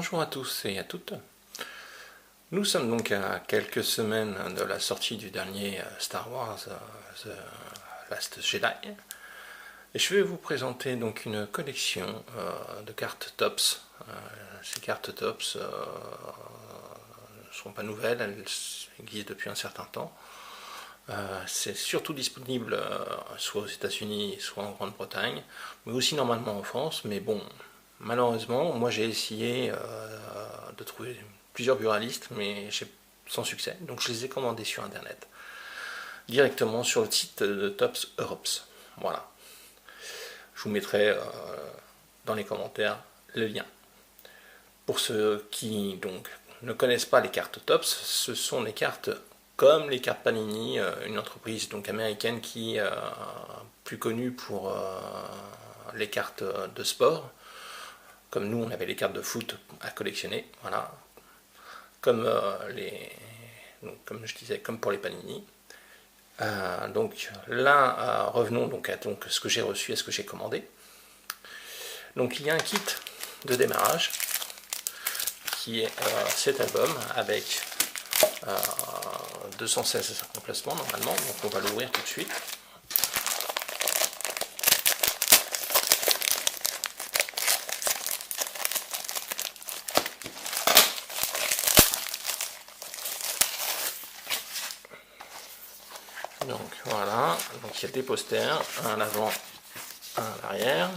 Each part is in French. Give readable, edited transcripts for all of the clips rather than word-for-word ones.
Bonjour à tous et à toutes. Nous sommes donc à quelques semaines de la sortie du dernier Star Wars The Last Jedi. Et je vais vous présenter donc une collection de cartes TOPS. Ces cartes TOPS ne sont pas nouvelles, elles existent depuis un certain temps. C'est surtout disponible soit aux États-Unis, soit en Grande-Bretagne, mais aussi normalement en France. Mais bon, malheureusement, moi j'ai essayé de trouver plusieurs buralistes, mais sans succès. Donc je les ai commandés sur Internet, directement sur le site de Tops Europe. Voilà. Je vous mettrai dans les commentaires le lien. Pour ceux qui donc ne connaissent pas les cartes TOPS, ce sont les cartes comme les cartes Panini, une entreprise donc américaine qui est plus connue pour les cartes de sport. Comme nous, on avait les cartes de foot à collectionner, voilà. Comme comme je disais, comme pour les Panini. Donc là, revenons donc à ce que j'ai reçu et ce que j'ai commandé. Donc il y a un kit de démarrage qui est cet album avec 216 emplacements normalement, donc on va l'ouvrir tout de suite. Donc voilà, donc il y a des posters, un à l'avant, un à l'arrière,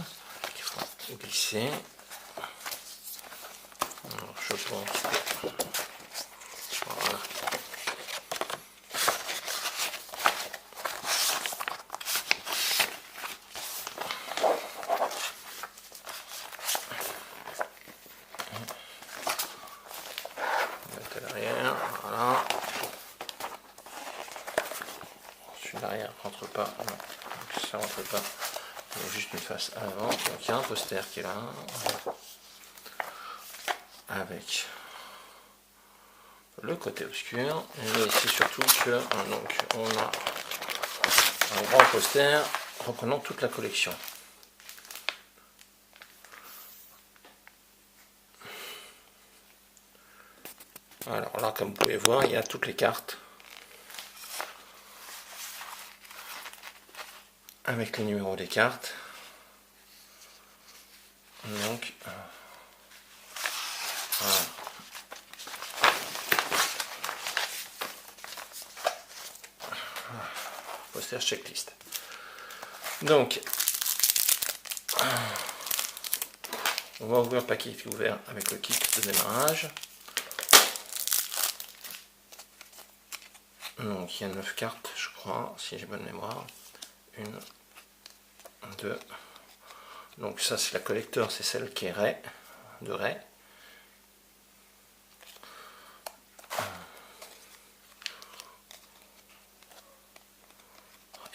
qu'il faudra glisser. Alors, je pense que... Voilà. À l'arrière, voilà. Celui d'arrière rentre pas, non, ça rentre pas. Il y a juste une face avant. Donc il y a un poster qui est là, avec le côté obscur, mais c'est surtout que donc, on a un grand poster reprenant toute la collection. Alors là, comme vous pouvez voir, il y a toutes les cartes avec les numéros des cartes. Donc voilà. Poster checklist. Donc on va ouvrir le paquet qui est ouvert avec le kit de démarrage. Donc il y a 9 cartes, je crois, si j'ai bonne mémoire. 1, 2. Donc ça c'est la collector, c'est celle qui est Rey, de Rey.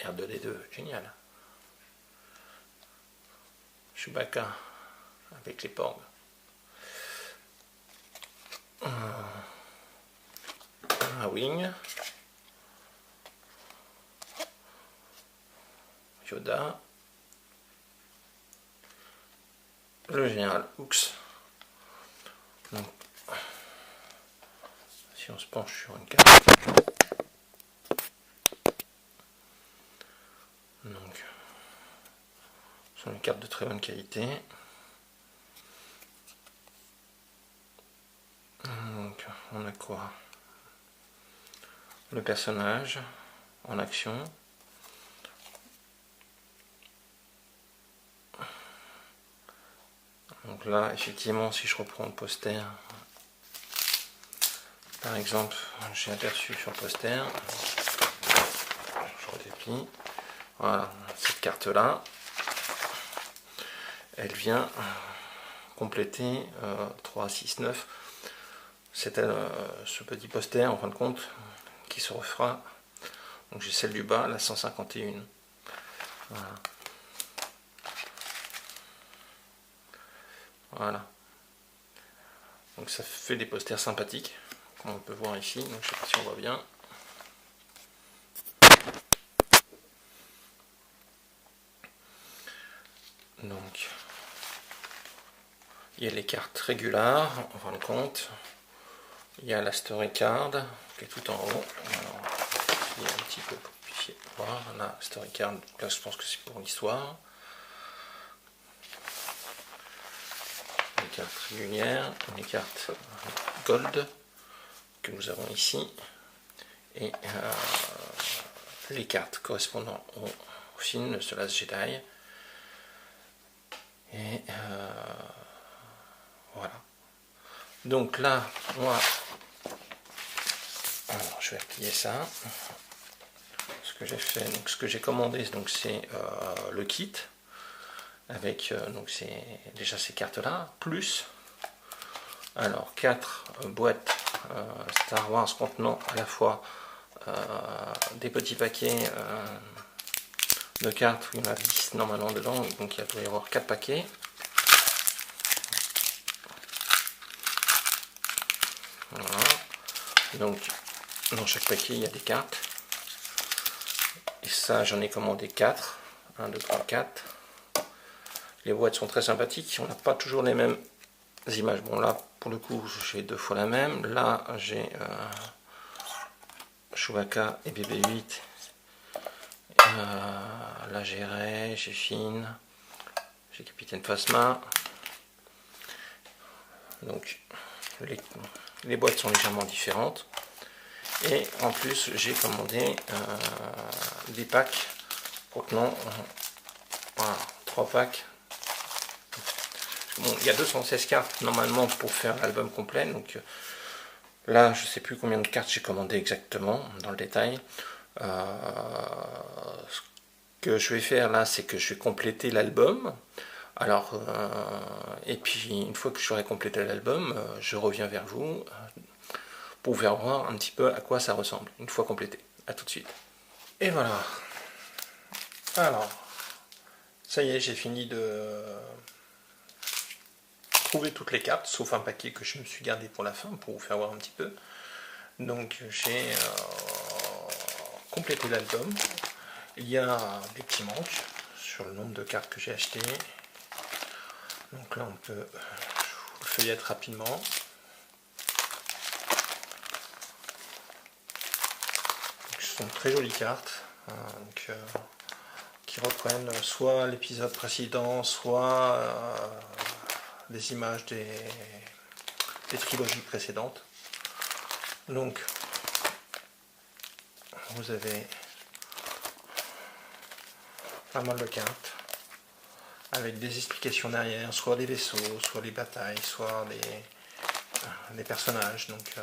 R2D2, génial. Chewbacca avec les porgs. Un wing. Yoda. Le général Hux. Donc, si on se penche sur une carte. Donc, ce sont des cartes de très bonne qualité. Donc, on a quoi? Le personnage en action. Donc là, effectivement, si je reprends le poster, par exemple, j'ai aperçu sur le poster, je redéplie, voilà, cette carte-là, elle vient compléter 3, 6, 9. C'était ce petit poster, en fin de compte, qui se refera. Donc j'ai celle du bas, la 151. Voilà. Voilà. Donc ça fait des posters sympathiques, comme on peut voir ici. Donc je sais pas si on voit bien. Donc Il y a les cartes régulières, en fin de compte. Il y a la story card qui est tout en haut. Alors, il y a un petit peu pour que vous puissiez voir. La story card, là je pense que c'est pour l'histoire. Les cartes régulières, les cartes gold que nous avons ici. Et les cartes correspondant au film de The Last Jedi. Et voilà. Donc là, moi, alors, je vais replier ça. Ce que j'ai fait, donc ce que j'ai commandé, donc c'est le kit avec donc c'est déjà ces cartes là, plus alors 4 boîtes Star Wars contenant à la fois des petits paquets de cartes, il y en a 10 normalement dedans, donc il doit y avoir 4 paquets. Voilà. Donc dans chaque paquet il y a des cartes. Et ça j'en ai commandé 4. 1, 2, 3, 4. Les boîtes sont très sympathiques, on n'a pas toujours les mêmes images. Bon là pour le coup j'ai 2 fois la même. Là j'ai Chewbacca et BB-8. Là j'ai Rey, j'ai Finn, j'ai Capitaine Phasma. Donc les boîtes sont légèrement différentes. Et en plus j'ai commandé des packs contenant voilà, 3 packs. Bon, il y a 216 cartes normalement pour faire l'album complet. Donc là je sais plus combien de cartes j'ai commandé exactement dans le détail. Ce que je vais faire là, c'est que je vais compléter l'album. Alors, et puis une fois que j'aurai complété l'album, je reviens vers vous pour vous voir un petit peu à quoi ça ressemble, une fois complété. A tout de suite. Et voilà. Alors, ça y est, j'ai fini de trouver toutes les cartes, sauf un paquet que je me suis gardé pour la fin, pour vous faire voir un petit peu. Donc, j'ai complété l'album. Il y a des petits manques sur le nombre de cartes que j'ai achetées. Donc là, on peut le feuillette rapidement. Donc, ce sont de très jolies cartes donc, qui reprennent soit l'épisode précédent, soit des images des trilogies précédentes. Donc, vous avez pas mal de cartes avec des explications derrière, soit les vaisseaux, soit les batailles, soit les personnages. Donc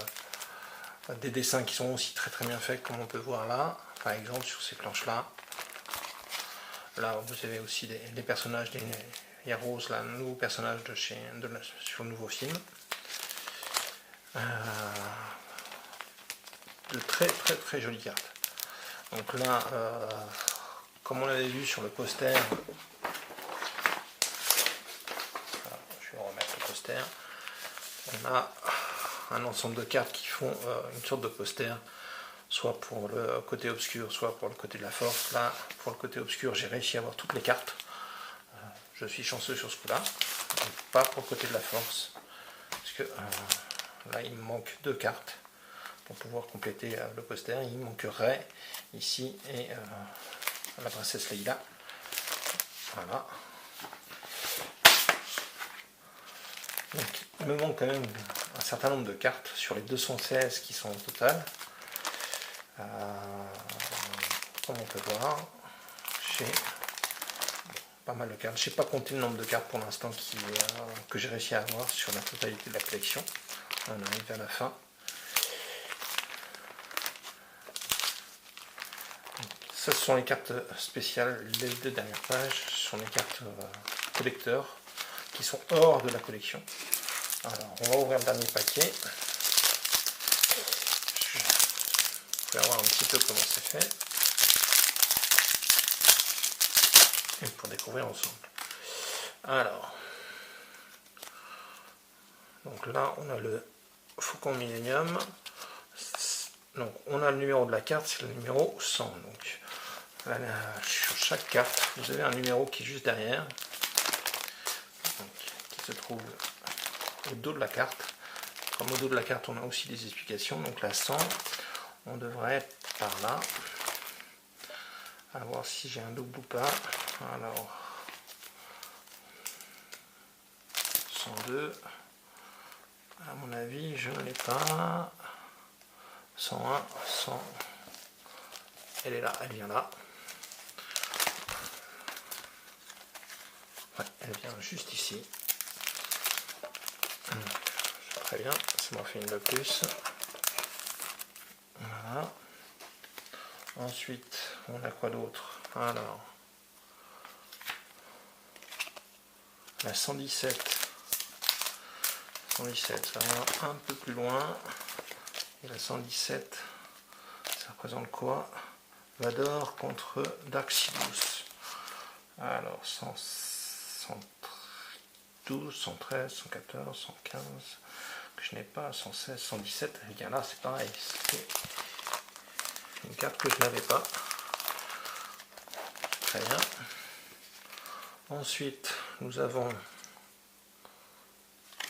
des dessins qui sont aussi très très bien faits, comme on peut voir là, par exemple sur ces planches là. Là vous avez aussi des personnages, il y a Rose, là, un nouveau personnage sur le nouveau film. De très très très jolies cartes. Donc là, comme on l'avait vu sur le poster, je vais remettre le poster, on a un ensemble de cartes qui font une sorte de poster, soit pour le côté obscur, soit pour le côté de la force. Là, pour le côté obscur, j'ai réussi à avoir toutes les cartes. Je suis chanceux sur ce coup-là. Pas pour le côté de la force, parce que là, il me manque 2 cartes pour pouvoir compléter le poster. Il me manquerait ici et la princesse Leïla. Voilà. Donc, il me manque quand même un certain nombre de cartes sur les 216 qui sont au total. Comme on peut voir, j'ai pas mal de cartes. Je n'ai pas compté le nombre de cartes pour l'instant que j'ai réussi à avoir sur la totalité de la collection. On arrive à la fin. Ça, ce sont les cartes spéciales. Les 2 dernières pages sont les cartes collecteurs qui sont hors de la collection. Alors, on va ouvrir le dernier paquet. Vous pouvez voir un petit peu comment c'est fait. Et pour découvrir ensemble. Alors, donc là, on a le Faucon Millennium. Donc, on a le numéro de la carte, c'est le numéro 100. Donc, là, sur chaque carte, vous avez un numéro qui est juste derrière, donc, qui se trouve au dos de la carte. Comme au dos de la carte on a aussi des explications, donc la 100, on devrait être par là. À voir si j'ai un double ou pas. Alors 102, à mon avis je ne l'ai pas. 101, 100, elle est là, elle vient là. Ouais, elle vient juste ici. Très bien, ça m'en fait une de plus. Voilà. Ensuite, on a quoi d'autre? Alors, la 117. 117, ça va un peu plus loin. Et la 117, ça représente quoi? Vador contre Darksidus. Alors, 112, 113, 114, 115, que je n'ai pas, 116, 117, et bien là c'est pareil, c'est une carte que je n'avais pas. Très bien. Ensuite, nous avons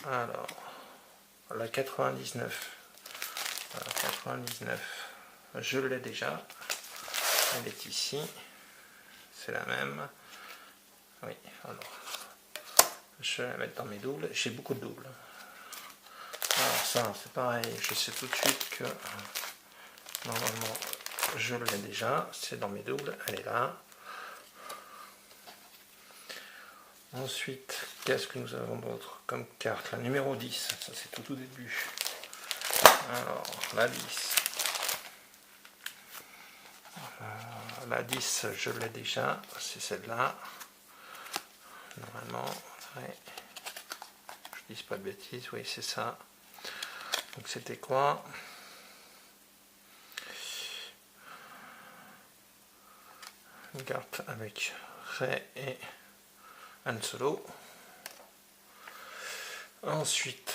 alors la 99. La 99, je l'ai déjà. Elle est ici. C'est la même. Oui, alors je vais la mettre dans mes doubles. J'ai beaucoup de doubles. Alors ça, c'est pareil. Je sais tout de suite que normalement je l'ai déjà. C'est dans mes doubles. Elle est là. Ensuite, qu'est-ce que nous avons d'autre comme carte? La numéro 10, ça c'est tout au début. Alors, la 10. La 10, je l'ai déjà, c'est celle-là. Normalement, ouais. Je dis pas de bêtises, oui c'est ça. Donc c'était quoi? Une carte avec Rey et Han Solo. Ensuite,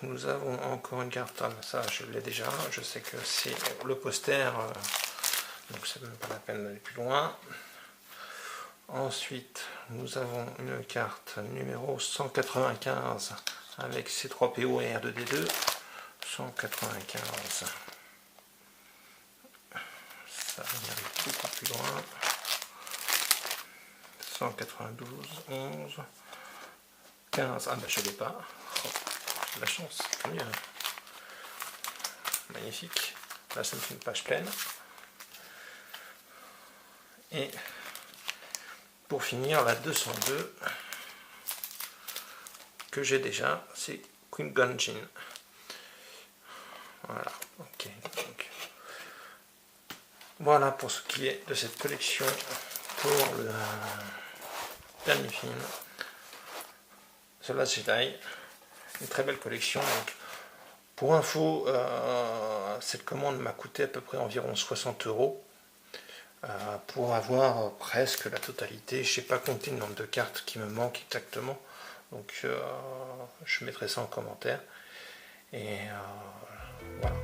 nous avons encore une carte, ça je l'ai déjà, je sais que c'est le poster, donc c'est même pas la peine d'aller plus loin. Ensuite, nous avons une carte numéro 195 avec C3PO et R2D2. 195. Ça vient beaucoup plus loin. 192, 11, 15. Ah bah je l'ai pas. Oh, j'ai de la chance, tant mieux. Magnifique. Là ça me fait une page pleine. Et pour finir, la 202 que j'ai déjà, c'est Qui-Gon Jinn. Voilà, ok. Donc, voilà pour ce qui est de cette collection pour le dernier film. The Last Jedi, une très belle collection. Donc, pour info, cette commande m'a coûté à peu près environ 60 € pour avoir presque la totalité. Je n'ai pas compté le nombre de cartes qui me manquent exactement, donc je mettrai ça en commentaire. Et voilà.